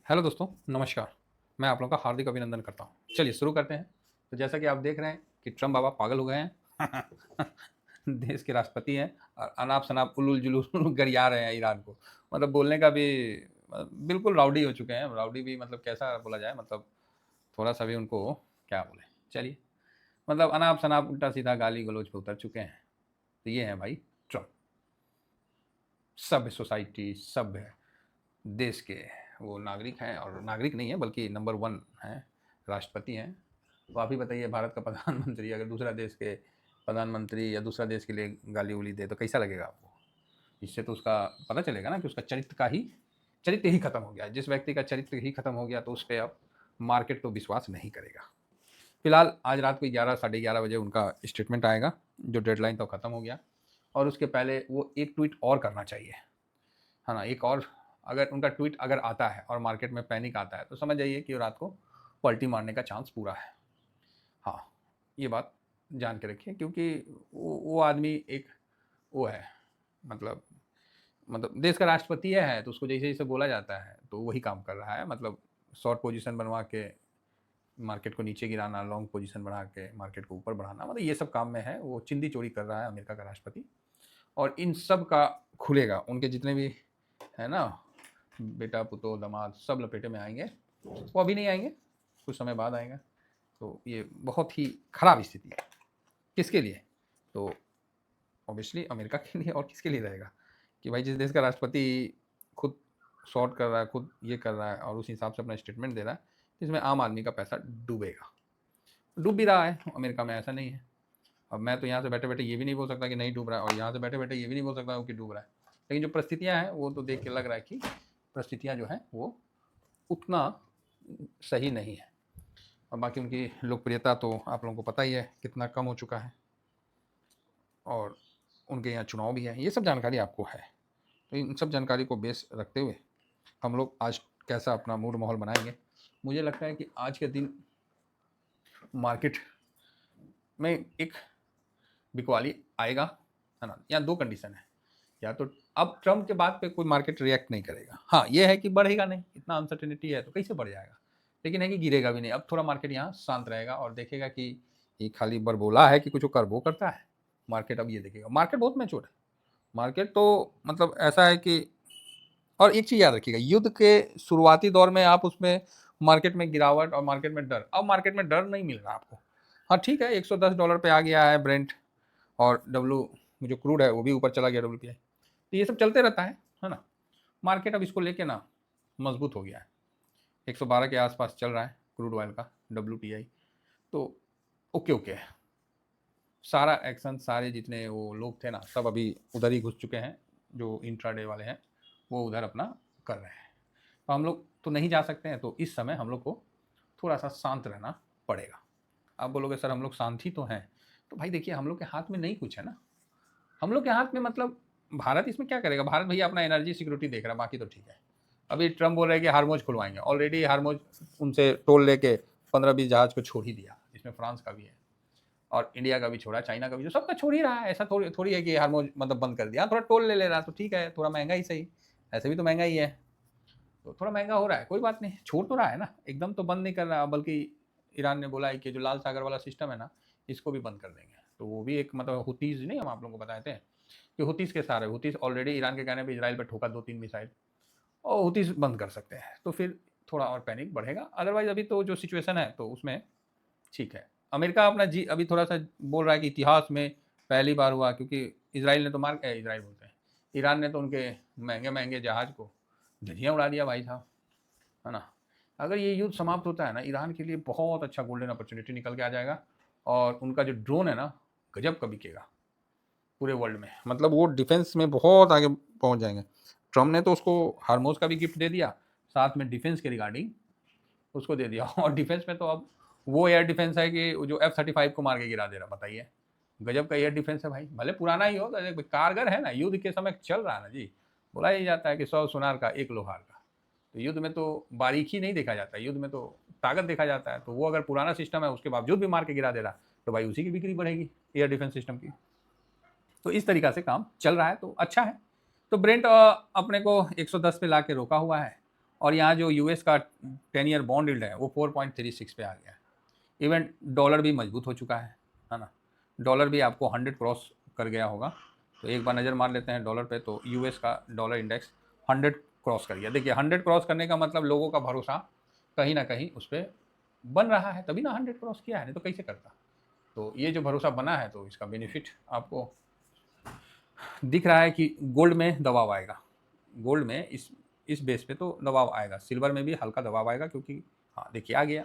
Hello दोस्तों, नमस्कार। मैं आप लोगों का हार्दिक अभिनंदन करता हूँ। चलिए शुरू करते हैं। तो जैसा कि आप देख रहे हैं कि ट्रम्प बाबा पागल हो गए हैं। देश के राष्ट्रपति हैं और अनाप-शनाप उलूल-जुलूल गरिया रहे हैं ईरान को। मतलब बोलने का भी बिल्कुल राउडी हो चुके हैं। राउडी भी मतलब कैसा बोला जाए, मतलब थोड़ा-सा भी उनको क्या बोलें। चलिए, मतलब अनाप-शनाप उल्टा-सीधा गाली-गलौज पे उतर चुके हैं। तो ये हैं भाई ट्रम्प। सभ्य सोसाइटी, सभ्य देश के वो नागरिक हैं, और नागरिक नहीं है बल्कि नंबर 1 हैं, राष्ट्रपति हैं। तो आप ही बताइए, भारत का प्रधानमंत्री अगर दूसरा देश के प्रधानमंत्री या दूसरा देश के लिए गाली-उली दे तो कैसा लगेगा आपको? इससे तो उसका पता चलेगा ना कि उसका चरित्र ही खत्म हो गया है। जिस व्यक्ति का चरित्र ही खत्म हो गया तो उस पे अब मार्केट तो विश्वास नहीं करेगा। फिलहाल आज रात को 11 साढ़े 11 बजे उनका स्टेटमेंट आएगा, जो डेडलाइन तो खत्म हो गया, और उसके पहले वो एक ट्वीट और करना चाहिए। है ना? एक और अगर उनका ट्वीट अगर आता है और मार्केट में पैनिक आता है तो समझ जाइए कि रात को पलटी मारने का चांस पूरा है। हाँ, ये बात जान के रखिए, क्योंकि वो आदमी एक वो है, मतलब देश का राष्ट्रपति है तो उसको जैसे-जैसे बोला जाता है तो वही काम कर रहा है। मतलब शॉर्ट पोजीशन बनवा के मार्केट को नीचे गिराना, लॉन्ग पोजीशन बना के मार्केट को ऊपर बढ़ाना, मतलब ये सब काम में है। वो चिंदी चोरी कर रहा है अमेरिका का राष्ट्रपति, और इन सब का खुलेगा। उनके जितने भी है ना, बेटा, पुतोह, दामाद, सब लपेटे में आएँगे। वो अभी नहीं आएँगे, कुछ समय बाद आएगा। तो ये बहुत ही खराब स्थिति है। किसके लिए? तो ऑब्वियसली अमेरिका के लिए, और किसके लिए रहेगा? कि भाई जिस देश का राष्ट्रपति खुद शॉर्ट कर रहा है, खुद ये कर रहा है और उस हिसाब से अपना स्टेटमेंट दे रहा है, इसमें आम आदमी का पैसा डूबेगा। डूब भी रहा है अमेरिका में, ऐसा नहीं है। अब मैं तो यहाँ से बैठे-बैठे ये भी नहीं बोल सकता कि नहीं डूब रहा है, और यहाँ से बैठे-बैठे ये भी नहीं बोल सकता कि डूब रहा है। लेकिन जो परिस्थितियाँ हैं वो तो देख के लग रहा है कि परिस्थितियाँ जो हैं वो उतना सही नहीं है। और बाकी उनकी लोकप्रियता तो आप लोगों को पता ही है कितना कम हो चुका है, और उनके यहाँ चुनाव भी है। ये सब जानकारी आपको है। तो इन सब जानकारी को बेस रखते हुए हम लोग आज कैसा अपना मूड माहौल बनाएंगे। मुझे लगता है कि आज के दिन मार्केट में एक बिकवाली आएगा, है ना? या 2 कंडीशन है। या तो अब ट्रम्प के बाद पे कोई मार्केट रिएक्ट नहीं करेगा। हाँ, ये है कि बढ़ेगा नहीं, इतना अनसर्टेनिटी है तो कैसे बढ़ जाएगा? लेकिन है कि गिरेगा भी नहीं। अब थोड़ा मार्केट यहाँ शांत रहेगा और देखेगा कि ये खाली बरबोला है कि कुछ वो करबो करता है। मार्केट अब ये देखेगा। मार्केट बहुत मैच्योर है। मार्केट तो मतलब ऐसा है कि, और एक चीज़ याद रखिएगा, युद्ध के शुरुआती दौर में आप उसमें मार्केट में गिरावट और मार्केट में डर, अब मार्केट में डर नहीं मिल रहा आपको। हाँ ठीक है, $110 पे आ गया है ब्रेंट, और डब्ल्यू जो क्रूड है वो भी ऊपर चला गया, WTI। तो ये सब चलते रहता है ना? मार्केट अब इसको लेके ना मजबूत हो गया है। 112 के आसपास चल रहा है क्रूड ऑयल का WTI। तो ओके ओके है। सारा एक्शन, सारे जितने वो लोग थे ना, सब अभी उधर ही घुस चुके हैं। जो इंट्राडे वाले हैं वो उधर अपना कर रहे हैं। तो हम लोग तो नहीं जा सकते हैं, तो इस समय हम लोग को थोड़ा सा शांत रहना पड़ेगा। आप बोलोगे सर हम लोग शांति तो हैं, तो भाई देखिए हम लोग के हाथ में नहीं कुछ है ना। हम लोग के हाथ में मतलब भारत इसमें क्या करेगा? भारत भैया अपना एनर्जी सिक्योरिटी देख रहा है, बाकी तो ठीक है। अभी ट्रम्प बोल रहे हैं कि हार्मोज खुलवाएंगे, ऑलरेडी हार्मोज उनसे टोल लेके 15-20 जहाज को छोड़ ही दिया, जिसमें फ्रांस का भी है और इंडिया का भी छोड़ा, चाइना का भी, जो सबका छोड़ ही रहा है। ऐसा थोड़ी थोड़ी है कि हार्मोज मतलब बंद कर दिया, थोड़ा टोल ले ले रहा है तो ठीक है, थोड़ा महंगा ही सही, ऐसे भी तो महंगा ही है। तो थोड़ा महंगा हो रहा है, कोई बात नहीं, छोड़ तो रहा है ना, एकदम तो बंद नहीं कर रहा। बल्कि ईरान ने बोला है कि जो लाल सागर वाला सिस्टम है ना, इसको भी बंद कर देंगे। तो वो भी एक मतलब हुतीज नहीं, हम आप लोगों को बताए थे कि हुतीस के सारे हुतीस ऑलरेडी ईरान के कहने पर इसराइल पर ठोका 2-3 मिसाइल, और हुतीस बंद कर सकते हैं तो फिर थोड़ा और पैनिक बढ़ेगा। अदरवाइज अभी तो जो सिचुएशन है तो उसमें ठीक है। अमेरिका अपना जी अभी थोड़ा सा बोल रहा है कि इतिहास में पहली बार हुआ, क्योंकि इसराइल ने तो इसराइल बोलते हैं, ईरान ने तो उनके महंगे महंगे जहाज को धजियाँ उड़ा दिया भाई साहब, है ना? अगर ये युद्ध समाप्त होता है ना, ईरान के लिए बहुत अच्छा गोल्डन अपॉर्चुनिटी निकल के आ जाएगा, और उनका जो ड्रोन है ना, गजब का बिकेगा पूरे वर्ल्ड में। मतलब वो डिफेंस में बहुत आगे पहुंच जाएंगे। ट्रम्प ने तो उसको हार्मोज का भी गिफ्ट दे दिया, साथ में डिफेंस के रिगार्डिंग उसको दे दिया। और डिफेंस में तो अब वो एयर डिफेंस है कि जो F-35 को मार के गिरा दे रहा, बताइए। गजब का एयर डिफेंस है भाई, भले पुराना ही हो तो कारगर है ना, युद्ध के समय चल रहा है ना जी। बोला ही जाता है कि 100 सुनार का 1 लोहार का। तो युद्ध में तो बारीकी नहीं देखा जाता, युद्ध में तो ताकत देखा जाता है। तो वो अगर पुराना सिस्टम है उसके बावजूद भी मार के गिरा दे रहा, तो भाई उसी की बिक्री बढ़ेगी एयर डिफेंस सिस्टम की। तो इस तरीका से काम चल रहा है, तो अच्छा है। तो ब्रेंट अपने को 110 पे ला के रोका हुआ है, और यहाँ जो यूएस का 10 ईयर बॉन्ड यील्ड है वो 4.36 पे आ गया है। इवन डॉलर भी मजबूत हो चुका है ना। डॉलर भी आपको 100 क्रॉस कर गया होगा। तो एक बार नज़र मार लेते हैं डॉलर पे, तो यूएस का डॉलर इंडेक्स 100 क्रॉस कर गया। देखिए 100 क्रॉस करने का मतलब लोगों का भरोसा कहीं ना कहीं उस पर बन रहा है, तभी ना 100 क्रॉस किया है, नहीं तो कैसे करता। तो ये जो भरोसा बना है तो इसका बेनिफिट आपको दिख रहा है कि गोल्ड में दबाव आएगा। गोल्ड में इस बेस पे तो दबाव आएगा, सिल्वर में भी हल्का दबाव आएगा, क्योंकि हाँ देखिए आ गया।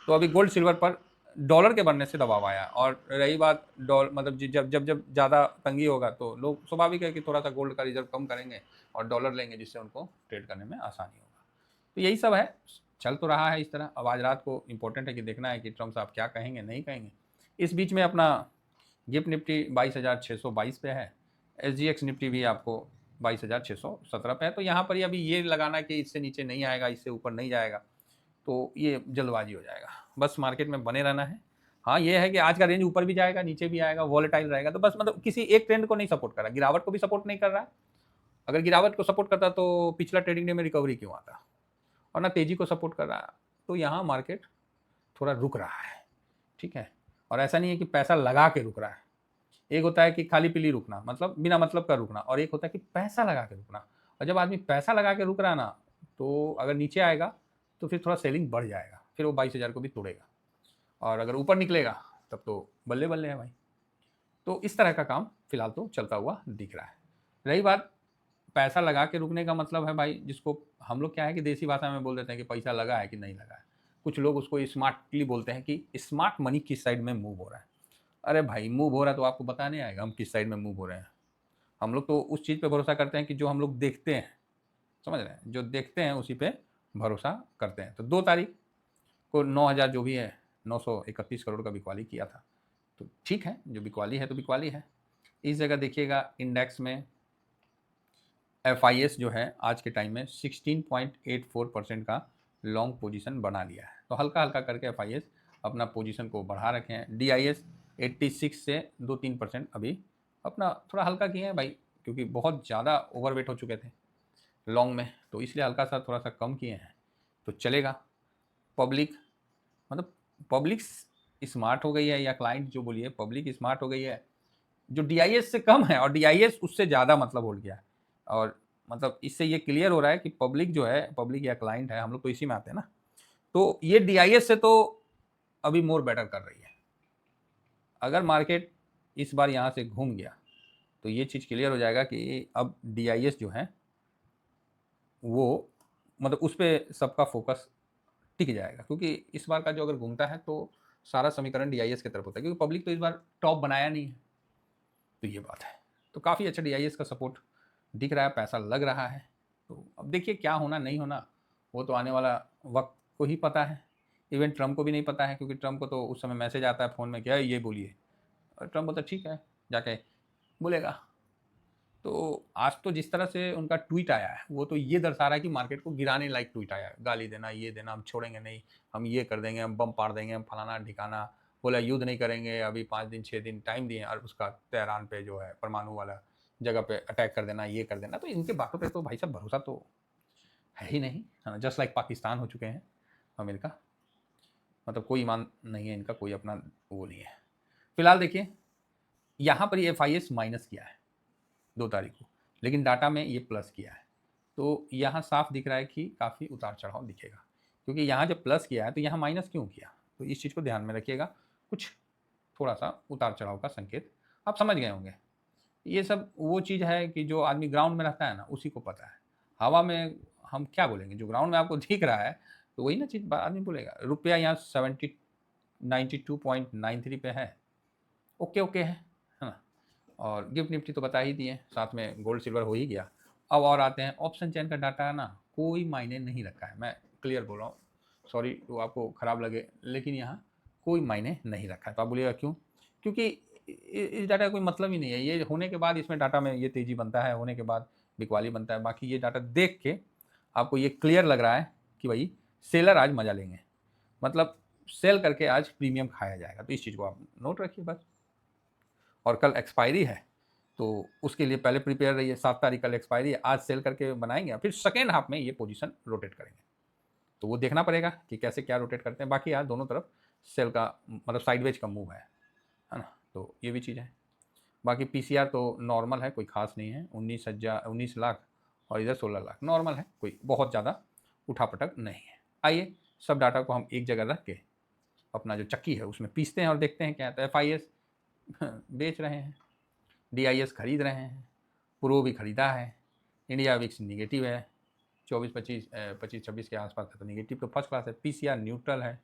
तो अभी गोल्ड सिल्वर पर डॉलर के बढ़ने से दबाव आया। और रही बात डॉलर मतलब जब जब जब ज़्यादा तंगी होगा तो लोग स्वाभाविक है कि थोड़ा सा गोल्ड का रिजर्व कम करेंगे और डॉलर लेंगे, जिससे उनको ट्रेड करने में आसानी होगा। तो यही सब है, चल तो रहा है इस तरह। अब आज रात को इंपॉर्टेंट है कि देखना है कि ट्रम्प साहब क्या कहेंगे नहीं कहेंगे। इस बीच में अपना गिफ्ट निफ्टी 22,622 पे है। SGX निफ्टी भी आपको 22,617 पे है। तो यहाँ पर ही अभी ये लगाना कि इससे नीचे नहीं आएगा, इससे ऊपर नहीं जाएगा, तो ये जल्दबाजी हो जाएगा। बस मार्केट में बने रहना है। हाँ ये है कि आज का रेंज ऊपर भी जाएगा नीचे भी आएगा, वॉलेटाइल रहेगा। तो बस मतलब किसी एक ट्रेंड को नहीं सपोर्ट कर रहा, गिरावट को भी सपोर्ट नहीं कर रहा। अगर गिरावट को सपोर्ट करता तो पिछला ट्रेडिंग डे में रिकवरी क्यों आता, और ना तेजी को सपोर्ट कर रहा है। तो यहाँ मार्केट थोड़ा रुक रहा है, ठीक है। और ऐसा नहीं है कि पैसा लगा के रुक रहा है। एक होता है कि खाली पीली रुकना, मतलब बिना मतलब का रुकना, और एक होता है कि पैसा लगा के रुकना। और जब आदमी पैसा लगा के रुक रहा है ना, तो अगर नीचे आएगा तो फिर थोड़ा सेलिंग बढ़ जाएगा, फिर वो 22,000 को भी तोड़ेगा। और अगर ऊपर निकलेगा तब तो बल्ले बल्ले है भाई। तो इस तरह का काम फिलहाल तो चलता हुआ दिख रहा है। रही बात पैसा लगा के रुकने का, मतलब है भाई जिसको हम लोग क्या है कि देसी भाषा में बोल देते हैं कि पैसा लगा है कि नहीं लगा है। कुछ लोग उसको स्मार्टली बोलते हैं कि स्मार्ट मनी किस साइड में मूव हो रहा है। अरे भाई मूव हो रहा है तो आपको पता नहीं आएगा हम किस साइड में मूव हो रहे हैं। हम लोग तो उस चीज़ पे भरोसा करते हैं कि जो हम लोग देखते हैं, समझ रहे हैं, जो देखते हैं उसी पे भरोसा करते हैं। तो 2 तारीख को 9,000 जो भी है 931 करोड़ का बिकवाली किया था। तो ठीक है, जो बिकवाली है तो बिकवाली है। इस जगह देखिएगा इंडेक्स में FIS जो है आज के टाइम में 16.84% का लॉन्ग पोजीशन बना लिया है। तो हल्का हल्का करके FIS अपना पोजीशन को बढ़ा रखे हैं। DIS 86 से 2-3% अभी अपना थोड़ा हल्का किए हैं भाई, क्योंकि बहुत ज़्यादा ओवरवेट हो चुके थे लॉन्ग में, तो इसलिए हल्का सा थोड़ा सा कम किए हैं तो चलेगा। पब्लिक मतलब पब्लिक स्मार्ट हो गई है, या क्लाइंट जो बोलिए, पब्लिक स्मार्ट हो गई है। जो DIS से कम है और DIS उससे ज़्यादा मतलब हो गया है। और मतलब इससे ये क्लियर हो रहा है कि पब्लिक जो है, पब्लिक या क्लाइंट है, हम लोग तो इसी में आते हैं ना, तो ये DIS से तो अभी मोर बेटर कर रही है। अगर मार्केट इस बार यहाँ से घूम गया तो ये चीज़ क्लियर हो जाएगा कि अब DIS जो है वो मतलब उस पर सबका फोकस टिक जाएगा, क्योंकि इस बार का जो अगर घूमता है तो सारा समीकरण DIS की तरफ होता है, क्योंकि पब्लिक तो इस बार टॉप बनाया नहीं है। तो ये बात है। तो काफ़ी अच्छा DIS का सपोर्ट दिख रहा है, पैसा लग रहा है। तो अब देखिए क्या होना नहीं होना वो तो आने वाला वक्त को ही पता है। इवन ट्रम्प को भी नहीं पता है, क्योंकि ट्रम्प को तो उस समय मैसेज आता है फ़ोन में, क्या है ये बोलिए, और ट्रम्प बोलता ठीक है जाके बोलेगा। तो आज तो जिस तरह से उनका ट्वीट आया है वो तो ये दर्शा रहा है कि मार्केट को गिराने लायक ट्वीट आया है। गाली देना, ये देना, हम छोड़ेंगे नहीं, हम ये कर देंगे, हम बम पाड़ देंगे, हम फलाना ठिकाना, बोला युद्ध नहीं करेंगे, अभी 5 दिन 6 दिन टाइम दिए, और उसका तेहरान पे जो है परमाणु वाला जगह पे अटैक कर देना, ये कर देना। तो इनके बातों पे तो भाई साहब भरोसा तो है ही नहीं, है ना। जस्ट लाइक पाकिस्तान हो चुके हैं अमेरिका, मतलब कोई ईमान नहीं है इनका, कोई अपना वो नहीं है। फिलहाल देखिए यहाँ पर ये FIS माइनस किया है 2 तारीख को, लेकिन डाटा में ये प्लस किया है। तो यहाँ साफ दिख रहा है कि काफ़ी उतार चढ़ाव दिखेगा, क्योंकि यहाँ जब प्लस किया है तो यहाँ माइनस क्यों किया, तो इस चीज़ को ध्यान में रखिएगा। कुछ थोड़ा सा उतार चढ़ाव का संकेत आप समझ गए होंगे। ये सब वो चीज़ है कि जो आदमी ग्राउंड में रहता है ना उसी को पता है। हवा में हम क्या बोलेंगे, जो ग्राउंड में आपको दिख रहा है तो वही ना चीज़ आदमी बोलेगा। रुपया यहाँ 92.93 पे है, ओके ओके है ना। और गिफ्ट निफ्टी तो बता ही दिए, साथ में गोल्ड सिल्वर हो ही गया। अब और आते हैं ऑप्शन चेन का डाटा है ना, कोई मायने नहीं रखा है, मैं क्लियर बोल रहा हूँ, सॉरी तो आपको ख़राब लगे, लेकिन यहाँ कोई मायने नहीं रखा है। तो आप बोलिएगा क्यों, क्योंकि इस डाटा का कोई मतलब ही नहीं है। ये होने के बाद इसमें डाटा में ये तेज़ी बनता है, होने के बाद बिकवाली बनता है। बाकी ये डाटा देख के आपको ये क्लियर लग रहा है कि भाई सेलर आज मज़ा लेंगे, मतलब सेल करके आज प्रीमियम खाया जाएगा। तो इस चीज़ को आप नोट रखिए बस। और कल एक्सपायरी है, तो उसके लिए पहले प्रिपेयर रहिए। 7 तारीख कल एक्सपायरी है, आज सेल करके बनाएंगे, फिर सेकेंड हाफ में ये पोजीशन रोटेट करेंगे। तो वो देखना पड़ेगा कि कैसे क्या रोटेट करते हैं। बाकी यार दोनों तरफ सेल का मतलब साइडवेज का मूव है ना, तो ये भी चीज़ है। बाकी पीसीआर तो नॉर्मल है, कोई खास नहीं है, 19 लाख और इधर 16 लाख नॉर्मल है, कोई बहुत ज़्यादा उठापटक नहीं है। आइए सब डाटा को हम एक जगह रख के अपना जो चक्की है उसमें पीसते हैं और देखते हैं क्या आता है। FIS बेच रहे हैं, DIS खरीद रहे हैं, प्रो भी खरीदा है, इंडिया विक्स निगेटिव है, 24-25 के आसपास है तो निगेटिव तो फर्स्ट क्लास है। पीसीआर न्यूट्रल है,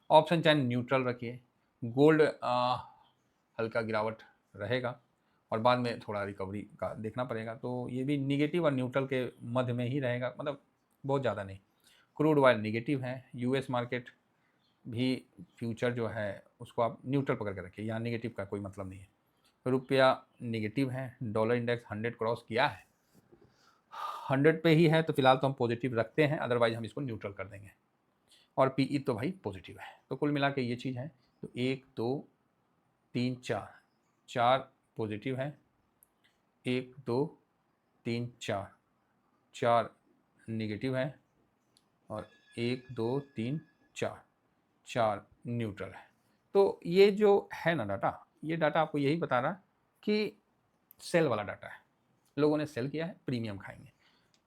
ऑप्शन चैन न्यूट्रल रखिए। गोल्ड हल्का गिरावट रहेगा और बाद में थोड़ा रिकवरी का देखना पड़ेगा, तो ये भी निगेटिव और न्यूट्रल के मध्य में ही रहेगा, मतलब बहुत ज़्यादा नहीं। क्रूड ऑयल निगेटिव है। US मार्केट भी फ्यूचर जो है उसको आप न्यूट्रल पकड़ के रखिए, यहाँ निगेटिव का कोई मतलब नहीं है। रुपया निगेटिव है। डॉलर इंडेक्स 100 क्रॉस किया है, 100 पे ही है, तो फिलहाल तो हम पॉजिटिव रखते हैं, अदरवाइज हम इसको न्यूट्रल कर देंगे। और पीई तो भाई पॉजिटिव है। तो कुल मिला के ये चीज़ है। तो 1 2 3 4 पॉजिटिव है, 1 2 3 4 निगेटिव है और 1 2 3 4 न्यूट्रल है। तो ये जो है ना डाटा, ये डाटा आपको यही बता रहा कि सेल वाला डाटा है, लोगों ने सेल किया है, प्रीमियम खाएंगे।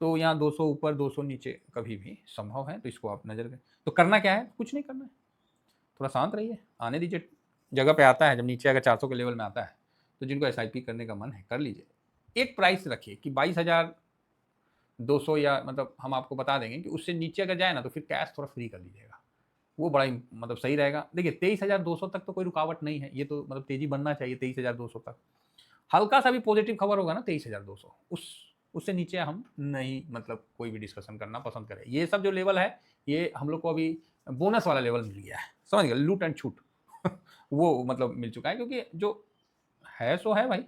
तो यहाँ 200 ऊपर 200 नीचे कभी भी संभव है, तो इसको आप नज़र करें। तो करना क्या है, कुछ नहीं करना है, थोड़ा शांत रहिए, आने दीजिए। जगह पे आता है, जब नीचे अगर 400 के लेवल में आता है तो जिनको SIP करने का मन है कर लीजिए। एक प्राइस रखिए कि 22,200, या मतलब हम आपको बता देंगे कि उससे नीचे अगर जाए ना तो फिर कैश थोड़ा फ्री कर लीजिएगा, वो बड़ा ही मतलब सही रहेगा। देखिए 23,200 तक तो कोई रुकावट नहीं है, ये तो मतलब तेज़ी बनना चाहिए 23,200 तक। हल्का सा भी पॉजिटिव खबर होगा ना 23,200, उससे नीचे हम नहीं मतलब कोई भी डिस्कशन करना पसंद करें। ये सब जो लेवल है ये हम लोग को अभी बोनस वाला लेवल मिल गया है, समझ गए, लूट एंड छूट वो मतलब मिल चुका है, क्योंकि जो है सो है भाई,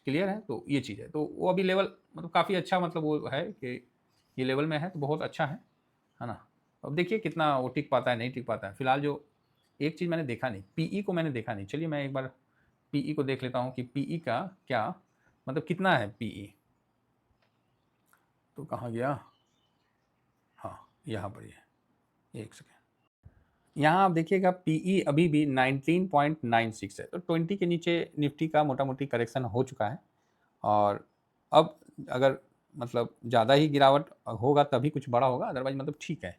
क्लियर है। तो ये चीज़ है, तो वो अभी लेवल मतलब काफ़ी अच्छा, मतलब वो है कि ये लेवल में है तो बहुत अच्छा है ना। अब देखिए कितना वो टिक पाता है नहीं टिक पाता है। फिलहाल जो एक चीज़ मैंने देखा नहीं, पीई को मैंने देखा नहीं, चलिए मैं एक बार पीई को देख लेता हूँ कि पीई का क्या मतलब कितना है पीई। तो कहाँ गया, हाँ यहाँ पर ही है, एक सेकेंड। यहाँ आप देखिएगा पीई अभी भी 19.96 है, तो 20 के नीचे निफ्टी का मोटा मोटी करेक्शन हो चुका है। और अब अगर मतलब ज़्यादा ही गिरावट होगा तभी कुछ बड़ा होगा, अदरवाइज मतलब ठीक है।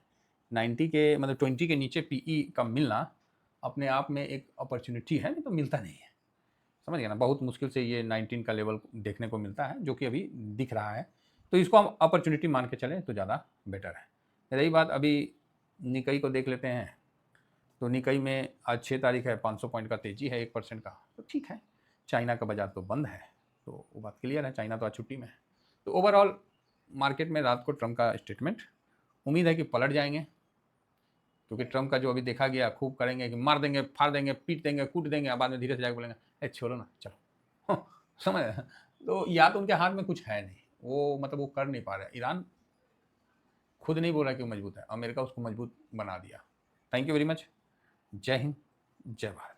90 के मतलब 20 के नीचे पीई का मिलना अपने आप में एक अपॉर्चुनिटी है, नहीं तो मिलता नहीं है, समझ गए ना। बहुत मुश्किल से ये 19 का लेवल देखने को मिलता है, जो कि अभी दिख रहा है, तो इसको हम अपॉर्चुनिटी मान के चलें तो ज़्यादा बेटर है। रही बात अभी निकई को देख लेते हैं, तो निकई में आज 6 तारीख है, 500 पॉइंट का तेजी है, 1% का, तो ठीक है। चाइना का बाजार तो बंद है, तो वो बात क्लियर है, चाइना तो आज छुट्टी में है। तो ओवरऑल मार्केट में रात को ट्रम्प का स्टेटमेंट, उम्मीद है कि पलट जाएंगे, क्योंकि ट्रम्प का जो अभी देखा गया खूब करेंगे कि मार देंगे, फाड़ देंगे, पीट देंगे, कूट देंगे, बाद में धीरे से जाकर बोलेंगे ए छोड़ो ना चलो समझ रहे हैं? तो या तो उनके हाथ में कुछ है नहीं, वो मतलब वो कर नहीं पा रहे। ईरान खुद नहीं बोल रहा कि वो मजबूत है, अमेरिका उसको मजबूत बना दिया। Thank you very much. जय हिंद, जय भारत।